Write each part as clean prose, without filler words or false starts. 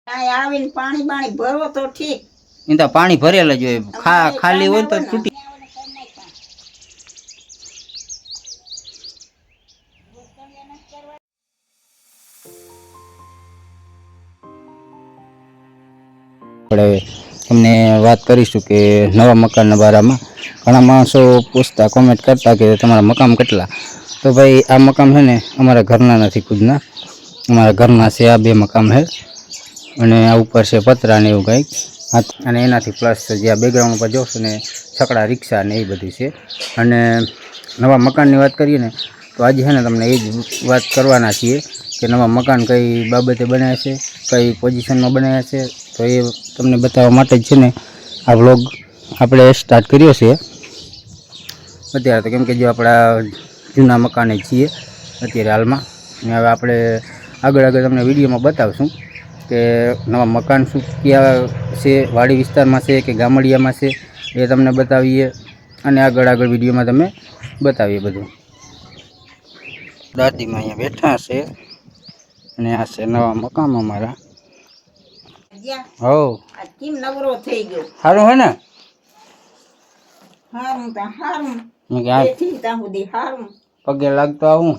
કાંઈ આવીને પાણી બાણી ભરો તો ઠીક. એ તો પાણી ભરેલા જ હોય, ખાલી હોય તો તૂટી. આપણે તમને વાત કરીશું કે નવા મકાનના બારામાં ઘણા માણસો પૂછતા કોમેન્ટ કરતા કે તમારા મકાન કેટલા. તો ભાઈ આ મકાન છે ને અમારા ઘરના નથી ખુદના, અમારા ઘરના છે આ 2 મકાન છે અને આ ઉપર છે પતરા ને એવું કંઈક. અને એનાથી પ્લસ જે આ બેકગ્રાઉન્ડ ઉપર જોશો ને છકડા રિક્ષા ને એ બધું છે. અને નવા મકાનની વાત કરીએ ને તો આજે છે ને તમને એ જ વાત કરવાના છીએ કે નવા મકાન કઈ બાબતે બનાવ્યા છે, કઈ પોઝિશનમાં બનાવ્યા છે. તો એ તમને બતાવવા માટે જ છે ને આ વ્લોગ આપણે સ્ટાર્ટ કર્યો છે અત્યારે. તો કેમ કે જો આપણા જૂના મકાને છીએ અત્યારે હાલમાં, અને હવે આપણે આગળ તમને વિડીયોમાં બતાવશું કે નવા મકાન શું ક્યાં છે, વાડી વિસ્તારમાં છે કે ગામડિયામાં છે એ તમને બતાવીએ. અને આગળ વિડીયોમાં તમે બતાવીએ બધું. દાદીમાં અહીંયા બેઠા છે અને આ છે નવા મકાન અમારા. હો આ કેમ નવરો થઈ ગયો? સારું હે ને? હારું તો હારું. મેં કે આ બેઠી ત્યાં સુધી હારું. પગે લાગતો આવું,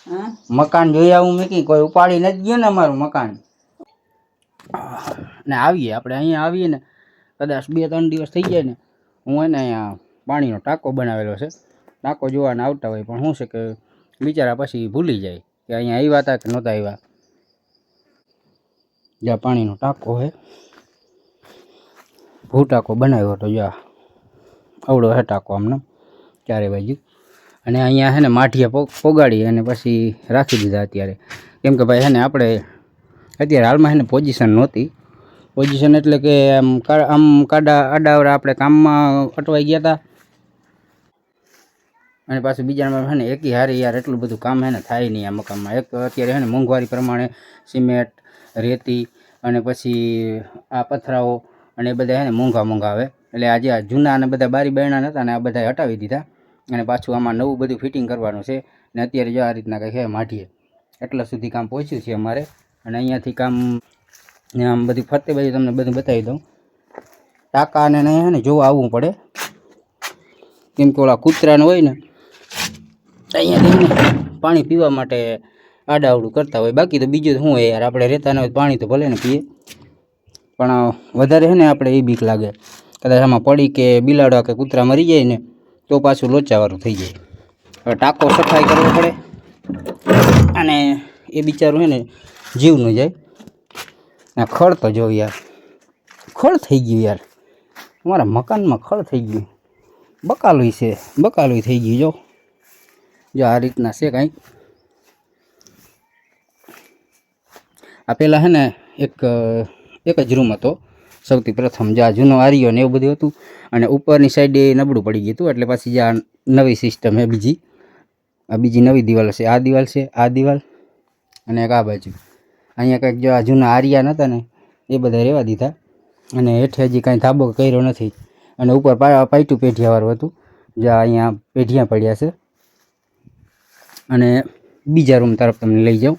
હા મકાન જોઈ આવું. મેં કોઈ ઉપાડી નથી ગયો ને અમારું મકાન. ને આવીએ આપણે અહીંયા આવીએ ને કદાચ 2-3 દિવસ થઈ જાય ને, હું એને અહીંયા પાણીનો ટાંકો બનાવેલો છે, ટાંકો જોવાને આવતા હોય. પણ શું છે કે બિચારા પછી ભૂલી જાય કે અહીંયા આવ્યા હતા કે નહોતા આવ્યા. જ્યાં પાણીનો ટાંકો છે, ભૂ ટાંકો બનાવ્યો હતો. જ્યાં આવડો હે ટાંકો આમને 4 બાજુ. અને અહીંયા છે ને માઠિયા પોગાડી અને પછી રાખી દીધા અત્યારે. કેમ કે ભાઈ છે ને આપણે અત્યારે હાલમાં છે ને પોઝિશન નહોતી. પોઝિશન એટલે કે આમ આડાવડા આપણે કામમાં અટવાઈ ગયા હતા. અને પાછું બીજા નંબર છે ને એકી હારી યાર એટલું બધું કામ છે ને થાય નહીં આ મકાનમાં. એક અત્યારે છે ને મોંઘવારી પ્રમાણે સિમેન્ટ, રેતી અને પછી આ પથરાઓ અને એ બધા છે ને મોંઘા આવે. એટલે આજે આ જૂના અને બધા બારી બારણા હતા ને આ બધા હટાવી દીધા અને પાછું આમાં નવું બધું ફિટિંગ કરવાનું છે. ને અત્યારે જો આ રીતના કંઈક છે માઠીએ એટલા સુધી કામ પહોંચ્યું છે અમારે. અને અહીંયાથી કામ ને આમ બધી ફરતે બાજુ તમને બધું બતાવી દઉં. ટાંકાને નહીં ને જોવા આવવું પડે, કેમ કે ઓલા કૂતરાને હોય ને અહીંયાથી પાણી પીવા માટે આડાવડું કરતા હોય. બાકી તો બીજું શું હોય યાર, આપણે રહેતા ન હોય પાણી તો ભલે ને પીએ, પણ વધારે છે ને આપણે એ બીક લાગે કદાચ આમાં પડી કે બિલાડા કે કૂતરા મરી જાય ને તો પાછું લોચાવાળું થઈ જાય. હવે ટાંકો સફાઈ કરવો પડે અને એ બિચારું છે ને જીવ ન જાય. આ ખડ તો જો યાર, ખડ થઈ ગયું યાર અમારા મકાનમાં, ખડ થઈ ગયું. બકાલું છે, બકાલું થઈ ગયું. જો આ રીતના છે કાંઈક. આ પહેલાં છે ને એક જ રૂમ હતો સૌથી પ્રથમ, જ્યાં જૂનો આર્યો ને એવું બધું હતું. અને ઉપરની સાઈડે નબળું પડી ગયું હતું એટલે પાછી જ્યાં નવી સિસ્ટમ છે બીજી, આ બીજી નવી દિવાલ છે. આ દિવાલ છે, આ દિવાલ અને એક આ બાજુ. અહીંયા કંઈક જો આ જૂના આર્યા નહોતા ને એ બધા રહેવા દીધા. અને હેઠે હજી કાંઈ ધાબો કર્યો નથી. અને ઉપર પાઇટું પેઢિયાવાળું હતું, જ્યાં અહીંયા પેઢિયા પડ્યા છે. અને બીજા રૂમ તરફ તમને લઈ જાઉં.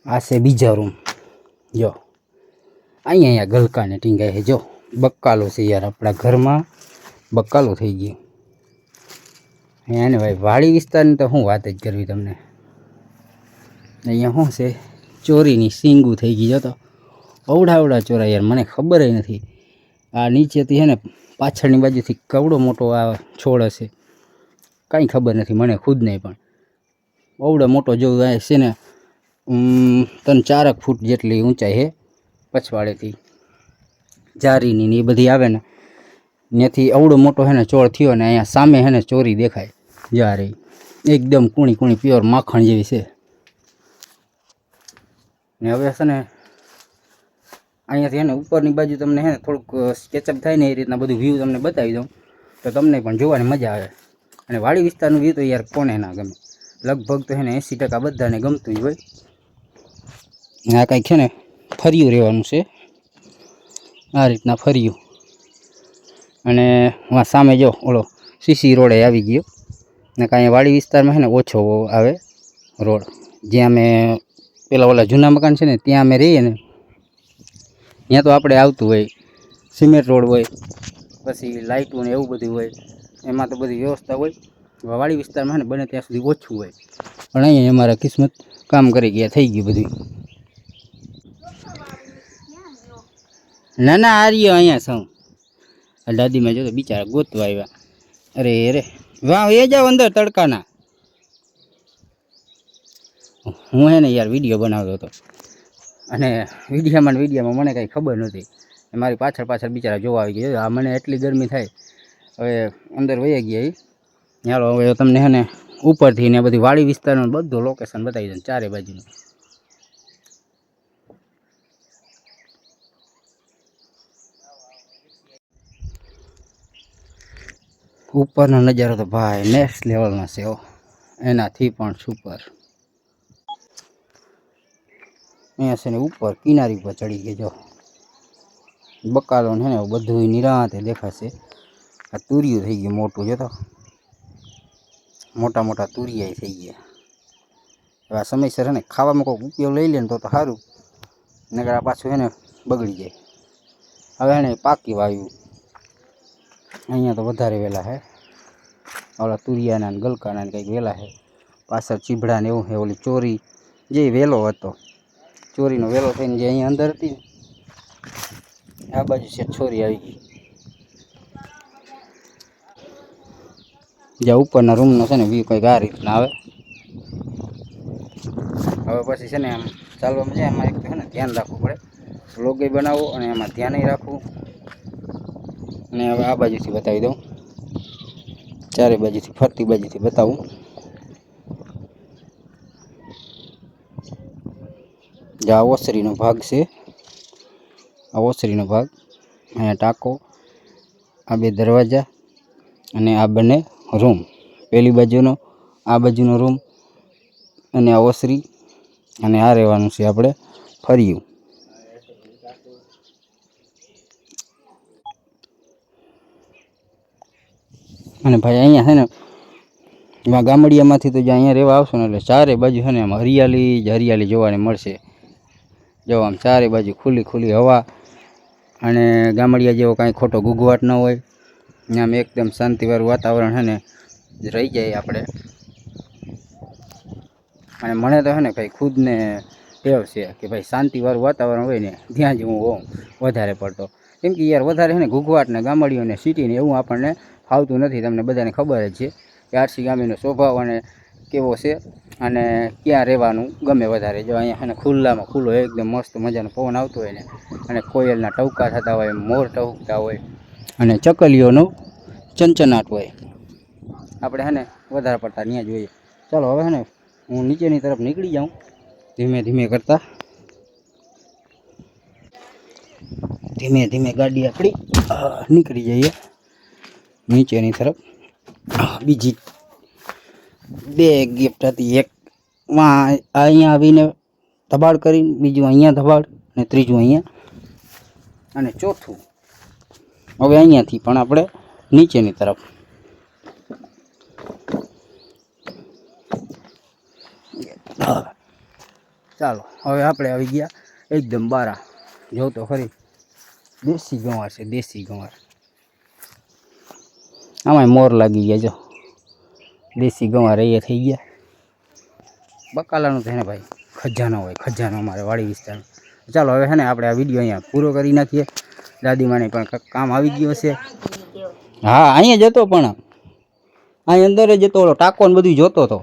આ છે બીજા રૂમ. જો અહીંયા ગલકાને ટીંગાય છે. જો બકાલો છે યાર, આપણા ઘરમાં બકાલો થઈ ગયો. અહીંયા ને ભાઈ વાડી વિસ્તારની તો શું વાત જ કરવી તમને. અહીંયા શું છે, ચોરીની સીંગું થઈ ગઈ. જો તો અવડા ચોરા યાર, મને ખબર નથી. આ નીચેથી છે ને પાછળની બાજુથી કવડો મોટો આ છોડ હશે, કાંઈ ખબર નથી મને ખુદ નહીં. પણ અવડો મોટો જો છે ને 3-4 ફૂટ જેટલી ઊંચાઈ છે પછવાડેથી. જારીની ને એ બધી આવે ને ત્યાંથી અવડો મોટો છે ને ચોળ થયો. ને અહીંયા સામે છે ને ચોરી દેખાય જા રહી, એકદમ કૂણી પ્યોર માખણ જેવી છે. ને હવે છે ને અહીંયાથી છે ને ઉપરની બાજુ તમને છે ને થોડુંક સ્કેચઅપ થાય ને એ રીતના બધું વ્યૂ તમને બતાવી દઉં તો તમને પણ જોવાની મજા આવે. અને વાડી વિસ્તારનું વ્યૂ તો યાર કોને ના ગમે, લગભગ તો છે ને 80% બધાને ગમતું જ હોય. આ કંઈક છે ને ફર્યું રહેવાનું છે, આ રીતના ફર્યું. અને આ સામે જો ઓલો સીસી રોડે આવી ગયો. ને કાંઈ વાડી વિસ્તારમાં છે ને ઓછો આવે રોડ, જ્યાં અમે પેલા ઓલા જૂના મકાન છે ને ત્યાં અમે રહીએ ને ત્યાં તો આપણે આવતું હોય સિમેન્ટ રોડ હોય પછી લાઇટું ને એવું બધું હોય એમાં તો બધી વ્યવસ્થા હોય વાડી વિસ્તારમાં ને બને ત્યાં સુધી ઓછું હોય પણ અહીંયા અમારા કિસ્મત કામ કરી ગયા થઈ ગયું બધું ના આ રહ્યો અહીંયા સૌ દાદીમાં જો તો બિચારા ગોતવા આવ્યા અરે અરે વાહ એ જાવ અંદર તડકાના હું હે ને યાર વિડીયો બનાવતો હતો અને વિડીયામાં મને કાંઈ ખબર નહોતી મારી પાછળ બિચારા જોવા આવી ગયા આ મને એટલી ગરમી થાય હવે અંદર વહી ગયા ચાલો હવે તમને હે ને ઉપરથી ને બધી વાડી વિસ્તારનું બધું લોકેશન બતાવી દઉં ચારે બાજુનું ઉપરનો નજારો તો ભાઈ નેક્સ્ટ લેવલનો છે એનાથી પણ સુપર અહીંયા છે ને ઉપર કિનારી ઉપર ચડી ગયો જો બકાલો છે ને બધું નિરાંતે દેખાશે આ તુરિયું થઈ ગયું મોટું જો તો મોટા તુરિયા થઈ ગયા હવે આ સમયસર છે ને ખાવામાં કોઈક ઉપયોગ લઈ લે ને તો સારું નકર આ પાછું છે ને બગડી જાય હવે એને પાકી વાવ્યું અહીંયા તો વધારે વહેલા છે ઓલા તુરિયાના ને ગલકાના ને કંઈક વહેલા છે પાછળ ચીભડા ને એવું છે ઓલી ચોરી જે વેલો હતો ચોરીનો વેલો થઈને જે અહીંયા અંદર હતી ને આ બાજુ છે છોરી આવી ગઈ જ્યાં ઉપરના રૂમનો છે ને વ્યૂ કંઈક આ રીતના આવે હવે પછી છે ને આમ ચાલવામાં જાય એમાં એક તો છે ને ધ્યાન રાખવું પડે વ્લોગે બનાવવો અને એમાં ધ્યાન રાખવું અને હવે આ બાજુથી બતાવી દઉં ચારે બાજુથી ફરતી બાજુથી બતાવું જે આ ઓસરીનો ભાગ છે આ ઓસરીનો ભાગ અહીંયા ટાંકો આ બે દરવાજા અને આ બંને રૂમ પેલી બાજુનો આ બાજુનો રૂમ અને આ ઓસરી અને આ રહેવાનું છે આપણે ફર્યું અને ભાઈ અહીંયા છે ને એમાં ગામડિયામાંથી તો જે અહીંયા રહેવા આવશો ને એટલે ચારે બાજુ છે ને આમ હરિયાળી જ હરિયાળી જોવાને મળશે જો આમ ચારે બાજુ ખુલ્લી હવા અને ગામડિયા જેવો કાંઈ ખોટો ગુગવાટ ન હોય આમ એકદમ શાંતિવાળું વાતાવરણ છે ને રહી જાય આપણે અને મને તો છે ને ભાઈ ખુદને ટેવ છે કે ભાઈ શાંતિવાળું વાતાવરણ હોય ને ત્યાં જ હું હોઉં વધારે પડતો કેમ કે યાર વધારે છે ને ગુગવાટ ને ગામડીઓને સિટીને એવું આપણને ફાવતું નથી તમને બધાને ખબર જ છે કે આરસી ગામીનો સ્વભાવ અને કેવો છે અને ક્યાં રહેવાનું ગમે વધારે જો અહીંયા છે ને ખુલ્લામાં ખુલ્લો એકદમ મસ્ત મજાનો પવન આવતો હોય ને અને કોયલના ટવકા થતા હોય મોર ટવકતા હોય અને ચકલીઓનું ચંચનાટ હોય આપણે છે ને વધારે પડતા ત્યાં જોઈએ ચાલો હવે છે ને હું નીચેની તરફ નીકળી જાઉં ધીમે કરતાં ધીમે ગાડી આપણી નીકળી જઈએ નીચેની તરફ બીજી બે ગિફ્ટ હતી એક અહીંયા આવીને ધબાડ કરીને બીજું અહીંયા ધબાડ અને ત્રીજું અહીંયા અને ચોથું હવે અહીંયાથી પણ આપણે નીચેની તરફ ચાલો હવે આપણે આવી ગયા એકદમ બારા જો તો ખરી દેશી ગંવાર છે દેશી ગંવાર આમાં મોર લાગી ગયા જો દેશી ગંવાર એ થઈ ગયા બકાલાનું તો છે ને ભાઈ ખજાનો હોય ખજાનો અમારે વાડી વિસ્તારમાં ચાલો હવે છે ને આપણે આ વિડીયો અહીંયા પૂરો કરી નાખીએ દાદીમાને પણ કામ આવી ગયું હશે હા અહીંયા જતો પણ અહીં અંદર જતો ઓલો ટાંકો ને બધું જોતો હતો